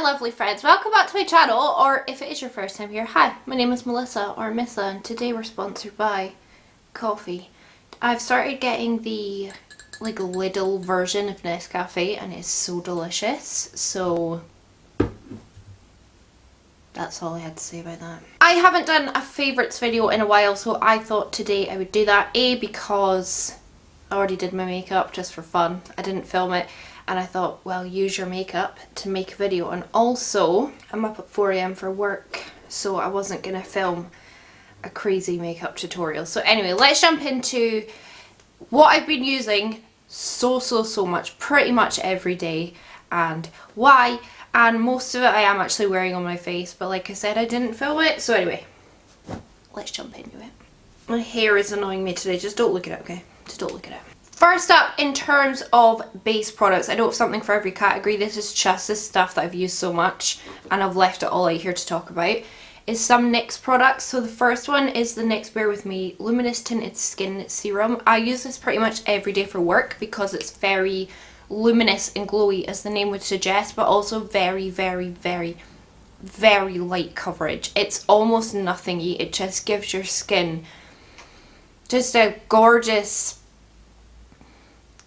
lovely friends, welcome back to my channel, or if it is your first time here, hi, my name is Melissa or Missa, and today we're sponsored by coffee. I've started getting the like Lidl version of Nescafe and it's so delicious, so that's all I had to say about that. I haven't done a favourites video in a while, so I thought today I would do that. Because I already did my makeup just for fun, I didn't film it. And I thought, well, use your makeup to make a video. And also, I'm up at 4 AM for work, so I wasn't going to film a crazy makeup tutorial. So anyway, let's jump into what I've been using so much, pretty much every day, and why. And most of it I am actually wearing on my face, but like I said, I didn't film it. So anyway, let's jump into it. My hair is annoying me today. Just don't look at it, okay? Just don't look at it. First up, in terms of base products, I don't have something for every category. This is just the stuff that I've used so much and I've left it all out here to talk about, is some NYX products. So the first one is the NYX Bear With Me Luminous Tinted Skin Serum. I use this pretty much every day for work because it's very luminous and glowy, as the name would suggest, but also very light coverage. It's almost nothingy. It just gives your skin just a gorgeous,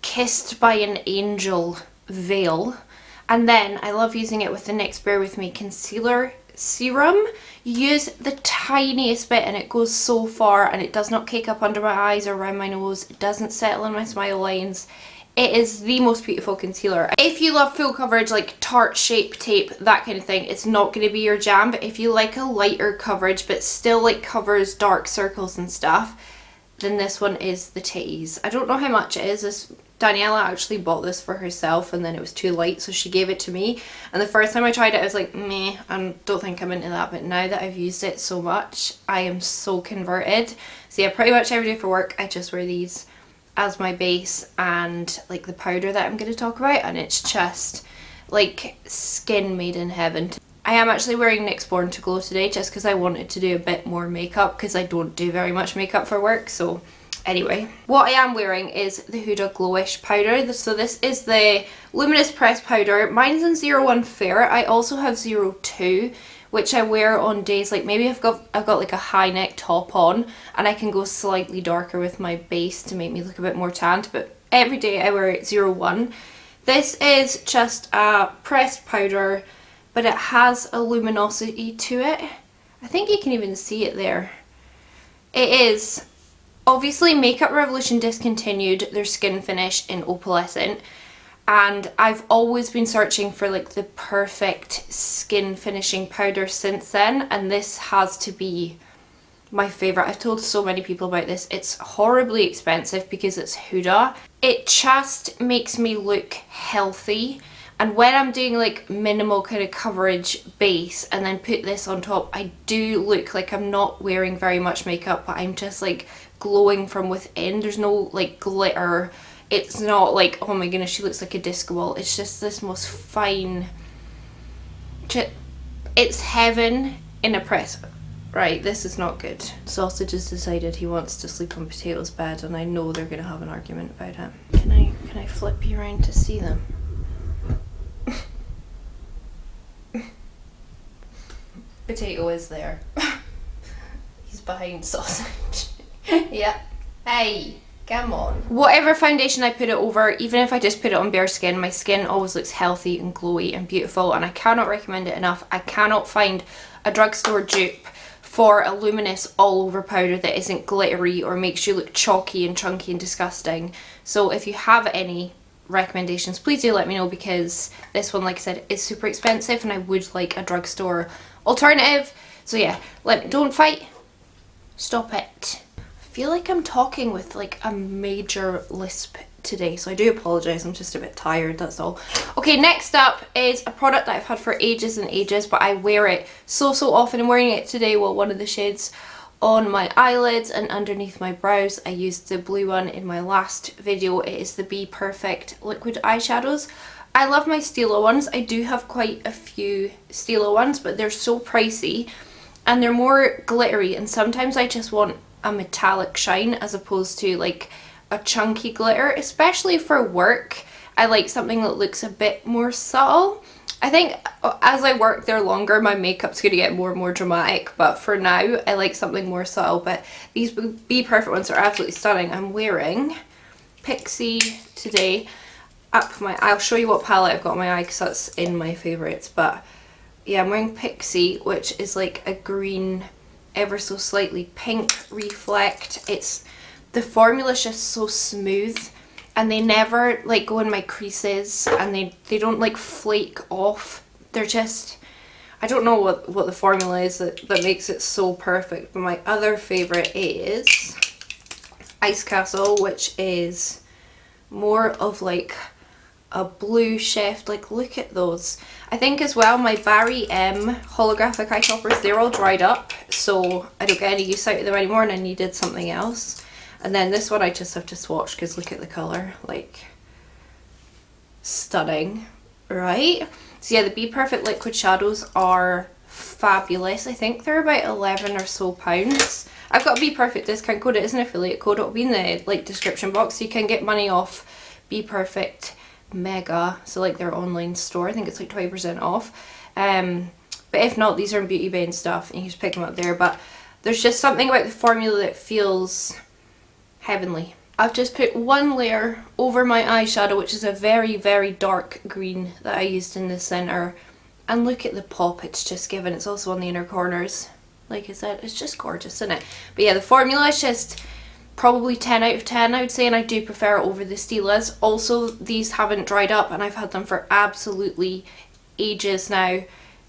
kissed by an angel veil. And then I love using it with the NYX Bear With Me Concealer Serum. You use the tiniest bit and it goes so far, and it does not cake up under my eyes or around my nose. It doesn't settle in my smile lines. It is the most beautiful concealer. If you love full coverage, like Tarte Shape Tape, that kind of thing, it's not going to be your jam. But if you like a lighter coverage but still like covers dark circles and stuff, then this one is the titties. I don't know how much it is. Daniela actually bought this for herself and then it was too light, so she gave it to me. And the first time I tried it I was like, meh, I don't think I'm into that. But now that I've used it so much, I am so converted. So yeah, pretty much every day for work I just wear these as my base and like the powder that I'm going to talk about, and it's just like skin made in heaven. I am actually wearing NYX Born to Glow today just because I wanted to do a bit more makeup because I don't do very much makeup for work. So anyway, what I am wearing is the Huda Glowish powder. So this is the Luminous Pressed Powder. Mine's in 01 Fair. I also have 02, which I wear on days like maybe I've got like a high neck top on and I can go slightly darker with my base to make me look a bit more tanned. But every day I wear 01. This is just a pressed powder, but it has a luminosity to it. I think you can even see it there. It is obviously Makeup Revolution discontinued their skin finish in opalescent, and I've always been searching for like the perfect skin finishing powder since then, and this has to be my favourite. I've told so many people about this. It's horribly expensive because it's Huda. It just makes me look healthy. And when I'm doing like minimal kind of coverage base and then put this on top, I do look like I'm not wearing very much makeup, but I'm just like glowing from within. There's no like glitter. It's not like, oh my goodness, she looks like a disco ball. It's just this most fine, it's heaven in a press. Right, this is not good. Sausage has decided he wants to sleep on Potato's bed, and I know they're gonna have an argument about it. Can I flip you around to see them? Potato is there. He's behind Sausage. Yeah. Hey, come on. Whatever foundation I put it over, even if I just put it on bare skin, my skin always looks healthy and glowy and beautiful, and I cannot recommend it enough. I cannot find a drugstore dupe for a luminous all over powder that isn't glittery or makes you look chalky and chunky and disgusting. So if you have any recommendations, please do let me know, because this one, like I said, is super expensive and I would like a drugstore alternative. So yeah, don't fight, stop it. I feel like I'm talking with like a major lisp today, so I do apologise. I'm just a bit tired, that's all. Okay, next up is a product that I've had for ages and ages, but I wear it so often. I'm wearing it today, well, one of the shades on my eyelids and underneath my brows. I used the blue one in my last video. It is the Bperfect liquid eyeshadows. I love my Stila ones. I do have quite a few Stila ones, but they're so pricey and they're more glittery, and sometimes I just want a metallic shine as opposed to like a chunky glitter, especially for work. I like something that looks a bit more subtle. I think as I work there longer, my makeup's going to get more and more dramatic, but for now, I like something more subtle. But these Bperfect ones are absolutely stunning. I'm wearing Pixie today. I'll show you what palette I've got on my eye because that's in my favourites. But yeah, I'm wearing Pixie, which is like a green, ever so slightly pink reflect. The formula's just so smooth. And they never like go in my creases, and they don't like flake off. They're just, I don't know what the formula is that makes it so perfect. But my other favourite is Ice Castle, which is more of like a blue shift. Like, look at those. I think as well my Barry M holographic eye toppers, they're all dried up, so I don't get any use out of them anymore, and I needed something else. And then this one I just have to swatch because look at the colour, like stunning, right? So yeah, the Bperfect liquid shadows are fabulous. I think they're about 11 or so pounds. I've got a Bperfect discount code. It is an affiliate code. It'll be in the like description box, so you can get money off Bperfect Mega, so like their online store. I think it's like 20% off. But if not, these are in Beauty Bay and stuff, and you can just pick them up there. But there's just something about the formula that feels heavenly. I've just put one layer over my eyeshadow, which is a very, very dark green that I used in the centre. And look at the pop it's just given. It's also on the inner corners. Like I said, it's just gorgeous, isn't it? But yeah, the formula is just probably 10 out of 10, I would say, and I do prefer it over the Stilas. Also, these haven't dried up, and I've had them for absolutely ages now.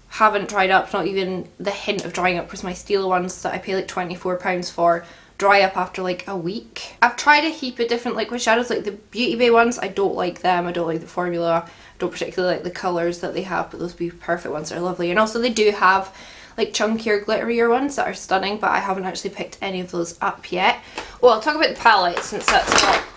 Haven't dried up, not even the hint of drying up, because my Stila ones that I pay like £24 for dry up after like a week. I've tried a heap of different liquid shadows, like the Beauty Bay ones. I don't like them. I don't like the formula. I don't particularly like the colours that they have, but those Bperfect ones are lovely. And also they do have like chunkier, glitterier ones that are stunning, but I haven't actually picked any of those up yet. Well, I'll talk about the palette since that's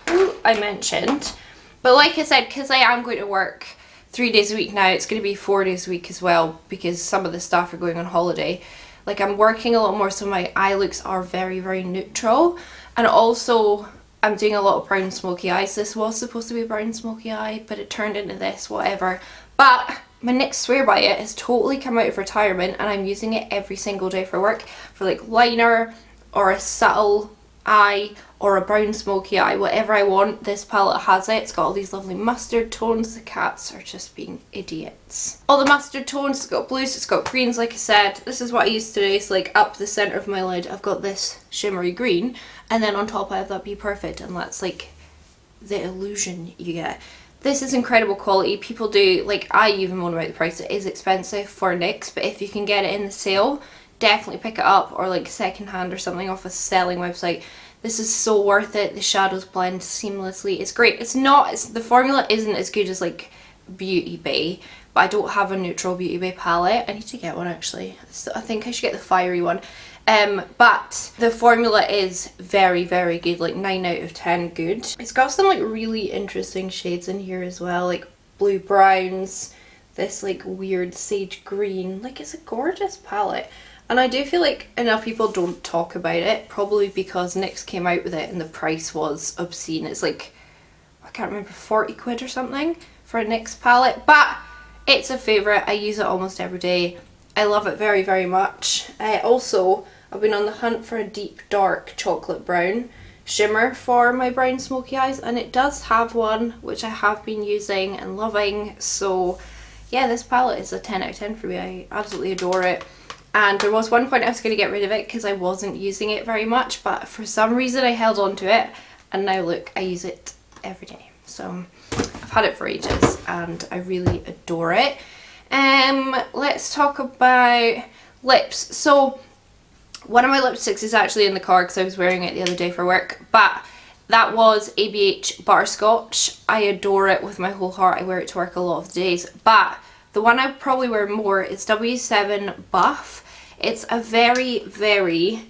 what I mentioned. But like I said, because I am going to work 3 days a week now, it's going to be 4 days a week as well, because some of the staff are going on holiday. Like, I'm working a lot more, so my eye looks are very, very neutral. And also, I'm doing a lot of brown smoky eyes. This was supposed to be a brown smoky eye, but it turned into this, whatever. But my NYX Swear By It has totally come out of retirement, and I'm using it every single day for work, for like liner or a subtle eye or a brown smoky eye, whatever I want. This palette has it. It's got all these lovely mustard tones. The cats are just being idiots. All the mustard tones, it's got blues, it's got greens, like I said. This is what I use today. It's like up the centre of my lid, I've got this shimmery green, and then on top I have that Bperfect, and that's like the illusion you get. This is incredible quality. People do, like, I even moan about the price. It is expensive for NYX, but if you can get it in the sale, definitely pick it up, or like second hand or something off a selling website. This is so worth it. The shadows blend seamlessly. It's great. The formula isn't as good as like Beauty Bay, but I don't have a neutral Beauty Bay palette. I need to get one actually. So I think I should get the fiery one. But the formula is very, very good, like 9 out of 10 good. It's got some like really interesting shades in here as well, like blue browns, this like weird sage green. Like, it's a gorgeous palette. And I do feel like enough people don't talk about it, probably because NYX came out with it and the price was obscene. It's like, I can't remember, 40 quid or something for a NYX palette, but it's a favourite. I use it almost every day. I love it very, very much. Also, I've been on the hunt for a deep, dark chocolate brown shimmer for my brown smoky eyes, and it does have one, which I have been using and loving. So yeah, this palette is a 10 out of 10 for me. I absolutely adore it. And there was one point I was going to get rid of it because I wasn't using it very much, but for some reason I held on to it, and now look, I use it every day. So I've had it for ages and I really adore it. Let's talk about lips. So one of my lipsticks is actually in the car because I was wearing it the other day for work, but that was ABH Butterscotch. I adore it with my whole heart. I wear it to work a lot of the days, but the one I probably wear more is W7 Buff. It's a very, very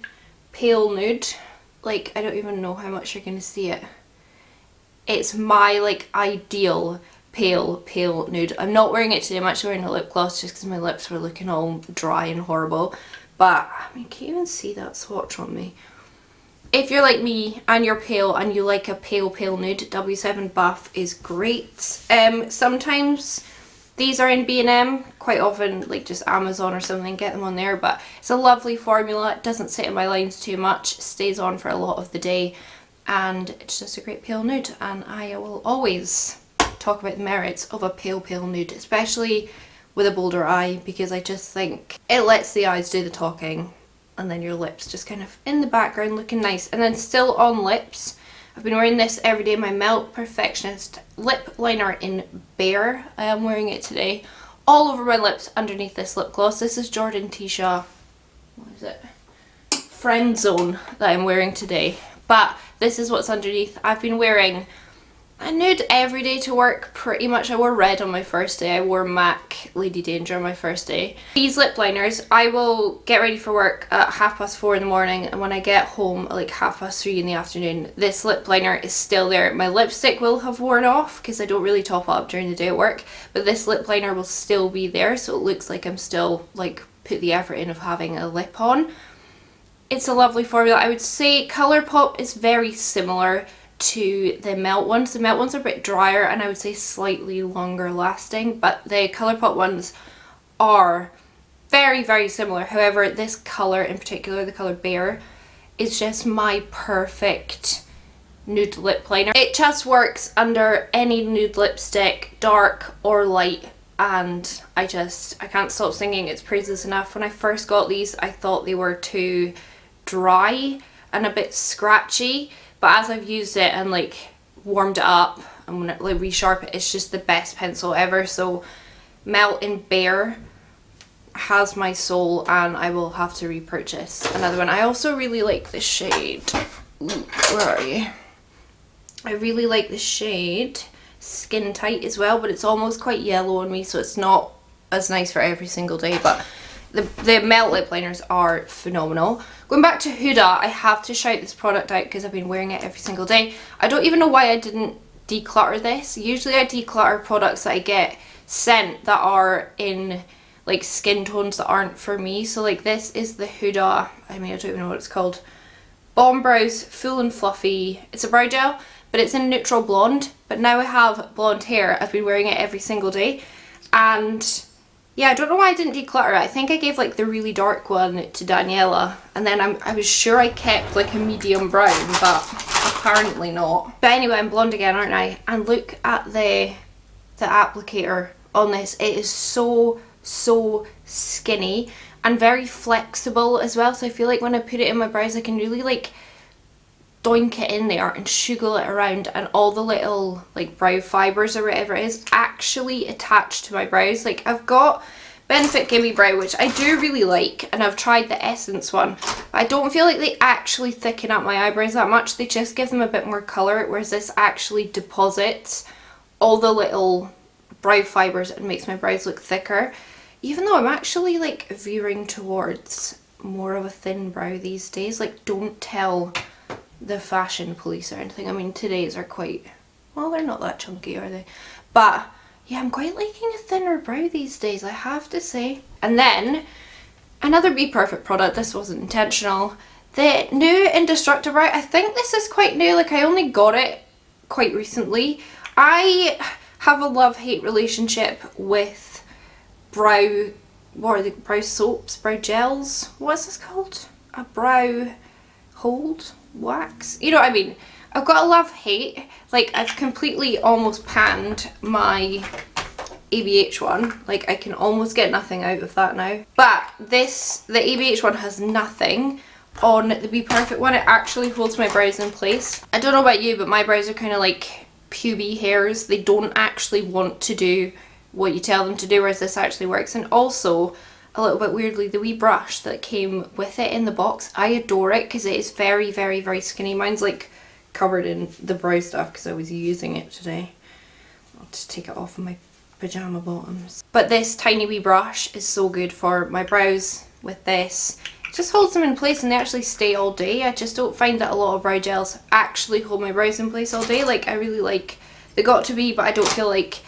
pale nude. Like, I don't even know how much you're going to see it. It's my, like, ideal pale nude. I'm not wearing it today. I'm actually wearing a lip gloss just because my lips were looking all dry and horrible. But, I mean, can you even see that swatch on me? If you're like me and you're pale and you like a pale nude, W7 Buff is great. Sometimes These are in B&M, quite often like just Amazon or something, get them on there, but it's a lovely formula. It doesn't sit in my lines too much, stays on for a lot of the day, and it's just a great pale nude, and I will always talk about the merits of a pale nude, especially with a bolder eye, because I just think it lets the eyes do the talking, and then your lips just kind of in the background looking nice. And then still on lips, I've been wearing this every day, my Melt Perfectionist lip liner in Bare. I am wearing it today all over my lips underneath this lip gloss. This is Jordan Tisha, what is it, Friend Zone, that I'm wearing today. But this is what's underneath. I've been wearing a nude every day to work pretty much. I wore red on my first day. I wore MAC Lady Danger on my first day. These lip liners, I will get ready for work at 4:30 in the morning, and when I get home at like 3:30 in the afternoon, this lip liner is still there. My lipstick will have worn off because I don't really top up during the day at work, but this lip liner will still be there, so it looks like I'm still like put the effort in of having a lip on. It's a lovely formula. I would say Colourpop is very similar to the Melt ones. The Melt ones are a bit drier and I would say slightly longer lasting, but the Colourpop ones are very similar. However, this colour in particular, the colour Bare, is just my perfect nude lip liner. It just works under any nude lipstick, dark or light, and I can't stop singing its praises enough. When I first got these, I thought they were too dry and a bit scratchy, but as I've used it and like warmed it up and when it like resharp it, it's just the best pencil ever. So Melt in Bare has my soul, and I will have to repurchase another one. I also really like the shade, where are you? I really like the shade Skin Tight as well, but it's almost quite yellow on me, so it's not as nice for every single day. But the Melt lip liners are phenomenal. Going back to Huda, I have to shout this product out because I've been wearing it every single day. I don't even know why I didn't declutter this. Usually I declutter products that I get sent that are in like skin tones that aren't for me. So like this is the Huda, I don't even know what it's called, Bomb Brows Full and Fluffy. It's a brow gel, but it's in neutral blonde. But now I have blonde hair, I've been wearing it every single day, and yeah, I don't know why I didn't declutter it. I think I gave like the really dark one to Daniela, and then I was sure I kept like a medium brown, but apparently not. But anyway, I'm blonde again, aren't I? And look at the applicator on this. It is so skinny and very flexible as well. So I feel like when I put it in my brows, I can really like doink it in there and sugar it around, and all the little like brow fibres or whatever it is actually attached to my brows. Like I've got Benefit Gimme Brow, which I do really like, and I've tried the Essence one. I don't feel like they actually thicken up my eyebrows that much. They just give them a bit more colour, whereas this actually deposits all the little brow fibres and makes my brows look thicker. Even though I'm actually like veering towards more of a thin brow these days. Like, don't tell the fashion police or anything. I mean, today's are quite, well, they're not that chunky, are they? But yeah, I'm quite liking a thinner brow these days, I have to say. And then another Bperfect product, this wasn't intentional, the new Indestructible Brow. I think this is quite new, like I only got it quite recently. I have a love-hate relationship with brow, what are the brow soaps, brow gels, what's this called? A brow hold wax, you know what I mean? I've got a love-hate. Like, I've completely almost panned my ABH one. Like, I can almost get nothing out of that now. But this, the ABH one has nothing. On the Bperfect one, it actually holds my brows in place. I don't know about you, but my brows are kind of like puby hairs. They don't actually want to do what you tell them to do, whereas this actually works. And also, a little bit weirdly, the wee brush that came with it in the box, I adore it because it is very skinny. Mine's like covered in the brow stuff because I was using it today. I'll just take it off of my pyjama bottoms. But this tiny wee brush is so good for my brows with this. It just holds them in place and they actually stay all day. I just don't find that a lot of brow gels actually hold my brows in place all day. Like, I really like the Got To Be, but I don't feel like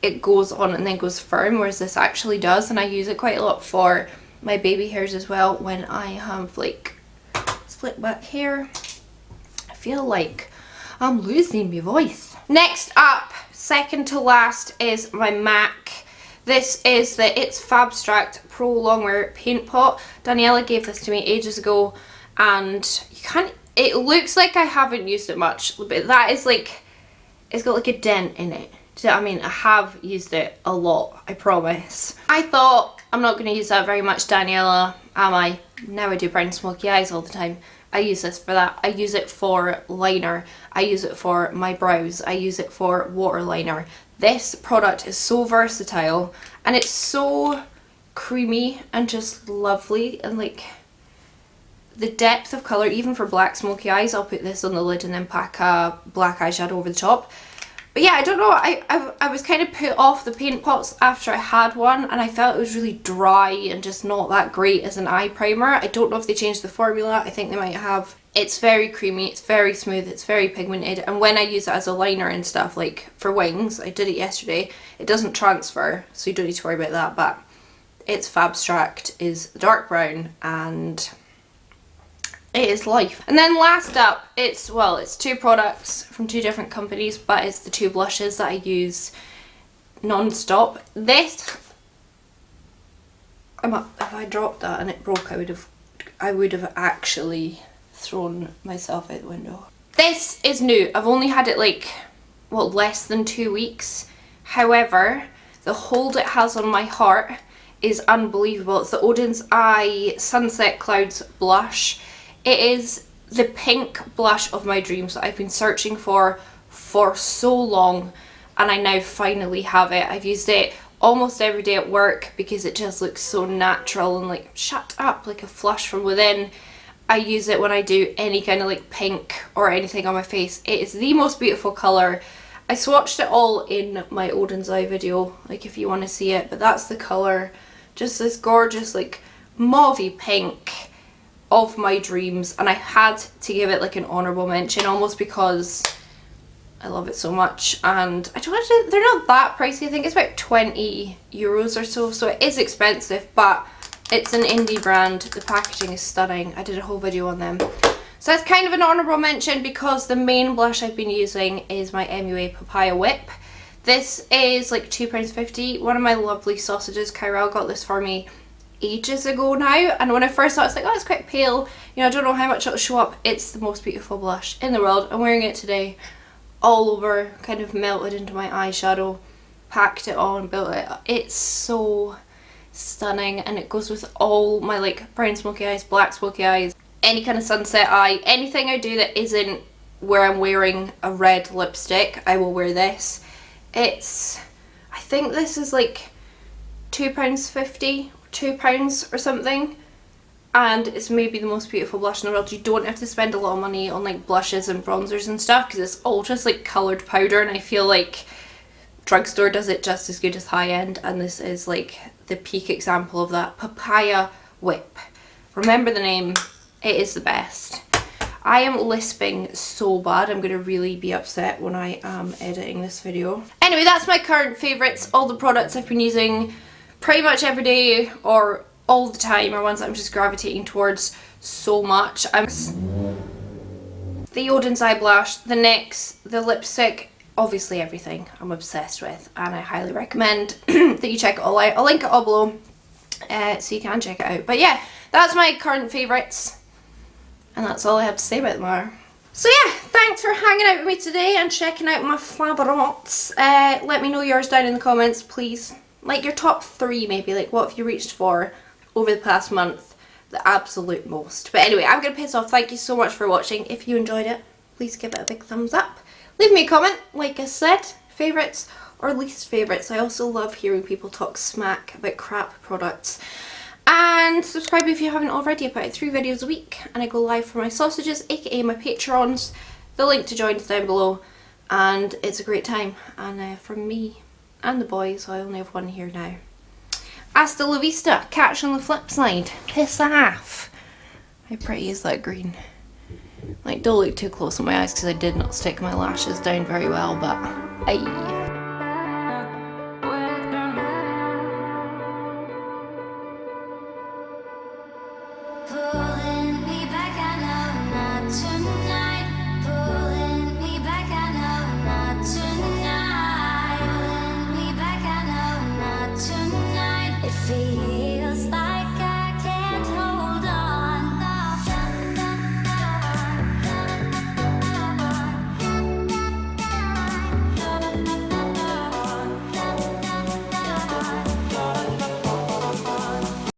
it goes on and then goes firm, whereas this actually does. And I use it quite a lot for my baby hairs as well when I have like slick back hair. I feel like I'm losing my voice. Next up, second to last, is my MAC This is the It's Fabstract Pro Longwear Paint Pot. Daniela gave this to me ages ago, and you can't, it looks like I haven't used it much, but that is like, it's got like a dent in it. Do you know what I mean? I have used it a lot, I promise. I thought, I'm not going to use that very much, Daniela, am I? Now I do brown smoky eyes all the time. I use this for that. I use it for liner. I use it for my brows. I use it for waterliner. This product is so versatile, and it's so creamy and just lovely, and like the depth of colour, even for black smoky eyes. I'll put this on the lid and then pack a black eyeshadow over the top. But yeah, I don't know, I was kind of put off the paint pots after I had one, and I felt it was really dry and just not that great as an eye primer. I don't know if they changed the formula, I think they might have. It's very creamy, it's very smooth, it's very pigmented, and when I use it as a liner and stuff, like for wings, I did it yesterday, it doesn't transfer, so you don't need to worry about that, but It's Fabstract is dark brown, and it is life. And then last up, it's two products from two different companies, but it's the two blushes that I use non-stop. This, if I dropped that and it broke, I would have actually thrown myself out the window. This is new. I've only had it like, less than 2 weeks. However, the hold it has on my heart is unbelievable. It's the Odens Eye Sunset Clouds blush. It is the pink blush of my dreams that I've been searching for so long, and I now finally have it. I've used it almost every day at work because it just looks so natural and like, shut up, like a flush from within. I use it when I do any kind of like pink or anything on my face. It is the most beautiful colour. I swatched it all in my Odens Eye video, like if you want to see it, but that's the colour. Just this gorgeous like mauvey pink of my dreams, and I had to give it like an honourable mention almost because I love it so much. And I don't actually, they're not that pricey. I think it's about 20 euros or so, so it is expensive, but it's an indie brand. The packaging is stunning. I did a whole video on them, so that's kind of an honourable mention because the main blush I've been using is my MUA Papaya Whip. This is like £2.50. One of my lovely sausages, Kyrell, got this for me ages ago now, and when I first saw it, I was like, oh, it's quite pale, you know, I don't know how much it'll show up. It's the most beautiful blush in the world. I'm wearing it today all over, kind of melted into my eyeshadow, packed it on, built it up. It's so stunning, and it goes with all my like brown smoky eyes, black smoky eyes, any kind of sunset eye, anything I do that isn't where I'm wearing a red lipstick, I will wear this. It's, I think this is like £2.50, £2 or something, and it's maybe the most beautiful blush in the world. You don't have to spend a lot of money on like blushes and bronzers and stuff because it's all just like coloured powder, and I feel like drugstore does it just as good as high end, and this is like the peak example of that. Papaya Whip, remember the name, it is the best. I am lisping so bad, I'm going to really be upset when I am editing this video. Anyway, that's my current favourites, all the products I've been using pretty much every day or all the time, are ones that I'm just gravitating towards so much. The Odens Eye blush, the NYX, the lipstick, obviously everything I'm obsessed with, and I highly recommend that you check it all out. I'll link it all below so you can check it out. But yeah, that's my current favourites, and that's all I have to say about them are. So yeah, thanks for hanging out with me today and checking out my favorites. Let me know yours down in the comments, please. Like your top 3 maybe, like what have you reached for over the past month, the absolute most. But anyway, I'm going to piss off. Thank you so much for watching. If you enjoyed it, please give it a big thumbs up. Leave me a comment, like I said, favourites or least favourites. I also love hearing people talk smack about crap products. And subscribe if you haven't already. I put out 3 videos a week, and I go live for my sausages, aka my patrons. The link to join is down below, and it's a great time. And from me and the boys, I only have one here now. Hasta la vista, catch you on the flip side. Piss off. How pretty is that green? Like, don't look too close on my eyes because I did not stick my lashes down very well, but aye.